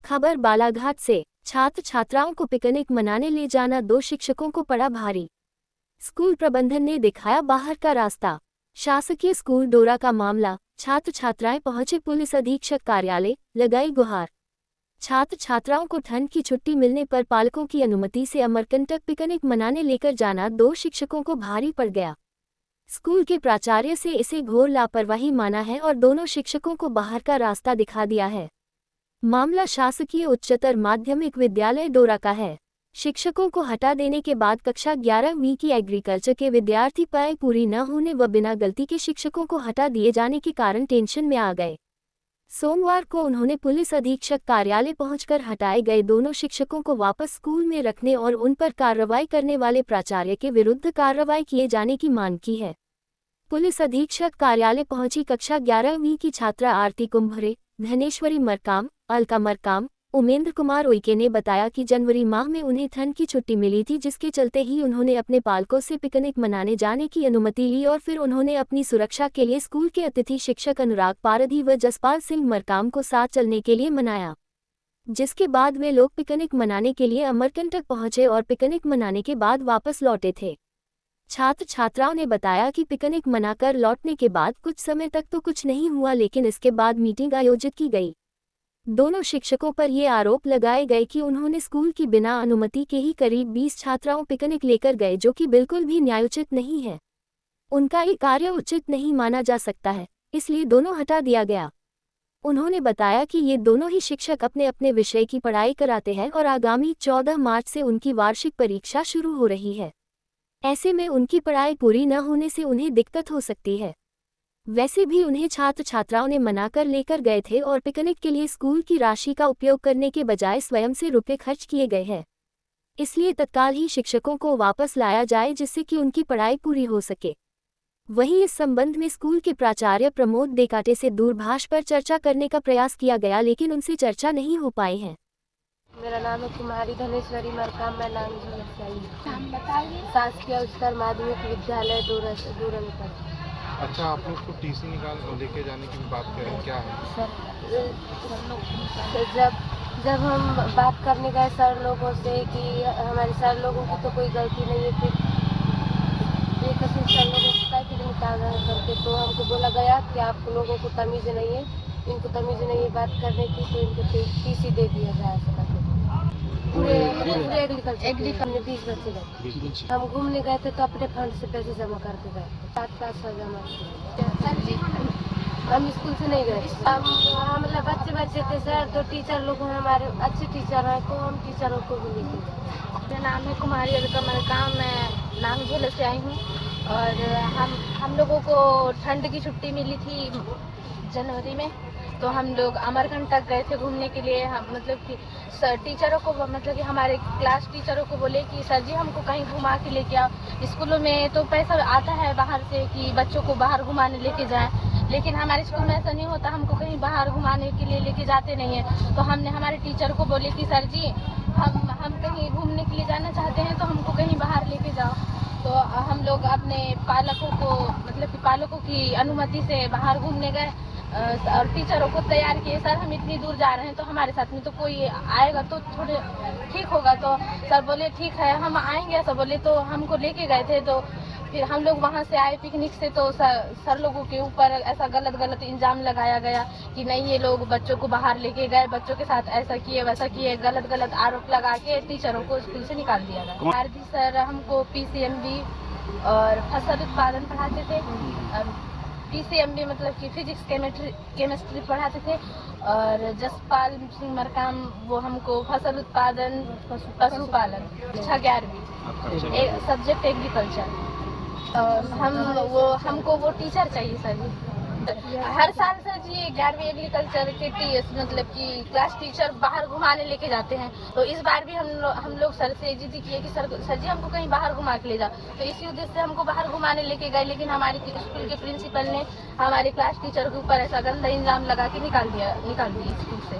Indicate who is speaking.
Speaker 1: खबर बालाघाट से। छात्र छात्राओं को पिकनिक मनाने ले जाना 2 शिक्षकों को पड़ा भारी। स्कूल प्रबंधन ने दिखाया बाहर का रास्ता। शासकीय स्कूल डोरा का मामला। छात्र छात्राएं पहुंचे पुलिस अधीक्षक कार्यालय, लगाई गुहार। छात्र छात्राओं को ठंड की छुट्टी मिलने पर पालकों की अनुमति से अमरकंटक पिकनिक मनाने लेकर जाना 2 शिक्षकों को भारी पड़ गया। स्कूल के प्राचार्य से इसे घोर लापरवाही माना है और दोनों शिक्षकों को बाहर का रास्ता दिखा दिया है। मामला शासकीय उच्चतर माध्यमिक विद्यालय डोरा का है। शिक्षकों को हटा देने के बाद कक्षा 11वीं की एग्रीकल्चर के विद्यार्थी पढ़ाई पूरी न होने व बिना गलती के शिक्षकों को हटा दिए जाने के कारण टेंशन में आ गए। सोमवार को उन्होंने पुलिस अधीक्षक कार्यालय पहुंचकर हटाए गए दोनों शिक्षकों को वापस स्कूल में रखने और उन पर कार्रवाई करने वाले प्राचार्य के विरुद्ध कार्रवाई किए जाने की मांग की है। पुलिस अधीक्षक कार्यालय पहुंची कक्षा 11वीं की छात्रा आरती कुंभरे, धनेश्वरी मरकाम, अलका मरकाम, उमेंद्र कुमार उइके ने बताया कि जनवरी माह में उन्हें ठंड की छुट्टी मिली थी, जिसके चलते ही उन्होंने अपने पालकों से पिकनिक मनाने जाने की अनुमति ली और फिर उन्होंने अपनी सुरक्षा के लिए स्कूल के अतिथि शिक्षक अनुराग पारधी व जसपाल सिंह मरकाम को साथ चलने के लिए मनाया, जिसके बाद वे लोग पिकनिक मनाने के लिए अमरकंटक पहुंचे और पिकनिक मनाने के बाद वापस लौटे थे। छात्र छात्राओं ने बताया कि पिकनिक मनाकर लौटने के बाद कुछ समय तक तो कुछ नहीं हुआ, लेकिन इसके बाद मीटिंग आयोजित की गई। दोनों शिक्षकों पर ये आरोप लगाए गए कि उन्होंने स्कूल की बिना अनुमति के ही करीब 20 छात्राओं पिकनिक लेकर गए, जो कि बिल्कुल भी न्यायोचित नहीं है। उनका ये कार्य उचित नहीं माना जा सकता है, इसलिए दोनों हटा दिया गया। उन्होंने बताया कि ये दोनों ही शिक्षक अपने अपने विषय की पढ़ाई कराते हैं और आगामी 14 मार्च से उनकी वार्षिक परीक्षा शुरू हो रही है। ऐसे में उनकी पढ़ाई पूरी न होने से उन्हें दिक्कत हो सकती है। वैसे भी उन्हें छात्र छात्राओं ने मनाकर लेकर गए थे और पिकनिक के लिए स्कूल की राशि का उपयोग करने के बजाय स्वयं से रुपए खर्च किए गए हैं। इसलिए तत्काल ही शिक्षकों को वापस लाया जाए, जिससे कि उनकी पढ़ाई पूरी हो सके। वहीं इस संबंध में स्कूल के प्राचार्य प्रमोद देकाटे से दूरभाष पर चर्चा करने का प्रयास किया गया, लेकिन उनसे चर्चा नहीं हो पाई है।
Speaker 2: मेरा नाम है कुमारी धनेश्वरी मरकाम, मैं नांगझोला से आई हूँ। शासकीय उच्चतर माध्यमिक विद्यालय डोरा में पढ़ती।
Speaker 3: अच्छा, आप लोग को टीसी निकाल लेके जाने की बात करें, क्या है
Speaker 2: सर? जब हम बात करने गए सर लोगों से कि हमारे सर लोगों की तो कोई गलती नहीं है, फिर बेकसूर सर लोगों को क्या फिर निकाल रहे हैं करके, तो हमको बोला गया कि आप लोगों को तमीज़ नहीं है, इनको तमीज़ नहीं है बात करने की, तो इनको टीसी दे दिया जाए। पूरे एग्रीकल्चर में 20 बच्चे गए। हम घूमने गए थे तो अपने फंड से पैसे जमा करके गए, 700 जमा। हम स्कूल से नहीं गए, हम मतलब बच्चे थे सर, तो टीचर लोग हमारे अच्छे टीचर हैं, तो हम टीचरों को भी लेके गए।
Speaker 4: मेरा नाम है कुमारी अलका मरकाम, मैं नांगझोला से आई हूँ। और हम लोगों को ठंड की छुट्टी मिली थी जनवरी में, तो हम लोग अमरकंटक गए थे घूमने के लिए। हम मतलब कि सर टीचरों को मतलब कि हमारे क्लास टीचरों को बोले कि सर जी हमको कहीं घुमा के लेके आओ। स्कूलों में तो पैसा आता है बाहर से कि बच्चों को बाहर घुमाने लेके जाएं, लेकिन हमारे स्कूल में ऐसा नहीं होता, हमको कहीं बाहर घुमाने के लिए लेके जाते नहीं हैं। तो हमने हमारे टीचर को बोले कि सर जी हम कहीं घूमने के लिए जाना चाहते हैं, तो हमको कहीं बाहर लेके जाओ। तो हम लोग अपने पालकों को मतलब कि पालकों की अनुमति से बाहर घूमने गए और टीचरों को तैयार किए। सर हम इतनी दूर जा रहे हैं, तो हमारे साथ में तो कोई आएगा तो थोड़े ठीक होगा। तो सर बोले ठीक है हम आएंगे, सब बोले। तो हमको लेके गए थे, तो फिर हम लोग वहाँ से आए पिकनिक से, तो सर लोगों के ऊपर ऐसा गलत इल्ज़ाम लगाया गया कि नहीं ये लोग बच्चों को बाहर लेके गए, बच्चों के साथ ऐसा किए वैसा किए, गलत आरोप लगा के टीचरों को स्कूल से निकाल दिया गया। आरती सर हमको PCMB और फसल उत्पादन पढ़ाते थे। PCMB मतलब कि फिजिक्स केमिस्ट्री पढ़ाते थे, और जसपाल सिंह मरकाम वो हमको फसल उत्पादन पशुपालन, कक्षा 11वीं, सब्जेक्ट एग्रीकल्चर। और हमको वो टीचर चाहिए सर जी। हर साल सर जी 11वीं एग्रीकल्चर के मतलब कि क्लास टीचर बाहर घुमाने लेके जाते हैं। तो इस बार भी हम लोग सर से जिद किए कि सर जी हमको कहीं बाहर घुमा के ले जाओ। तो इसी उद्देश्य से हमको बाहर घुमाने लेके गए, लेकिन हमारे स्कूल के प्रिंसिपल ने हमारे क्लास टीचर के ऊपर ऐसा गंदा इल्ज़ाम लगा के निकाल दिए स्कूल से।